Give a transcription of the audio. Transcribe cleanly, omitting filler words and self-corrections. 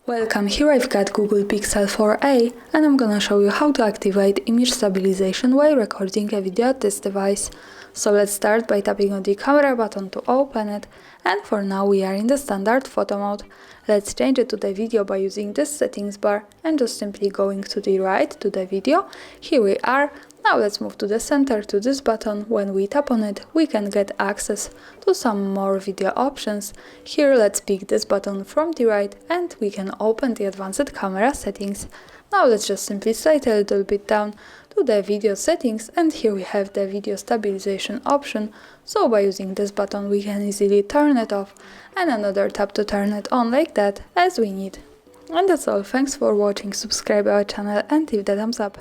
Welcome, here I've got Google Pixel 4a and I'm gonna show you how to activate image stabilization while recording a video at this device. So let's start by tapping on the camera button to open it, and for now we are in the standard photo mode. Let's change it to the video by using this settings bar and just simply going to the right to the video. Here we are. Now let's move to the center to this button. When we tap on it, we can get access to some more video options. Here let's pick this button from the right and we can open the advanced camera settings. Now let's just simply slide a little bit down to the video settings, and here we have the video stabilization option. So by using this button we can easily turn it off and another tap to turn it on like that as we need. And that's all. Thanks for watching, subscribe our channel and leave the thumbs up.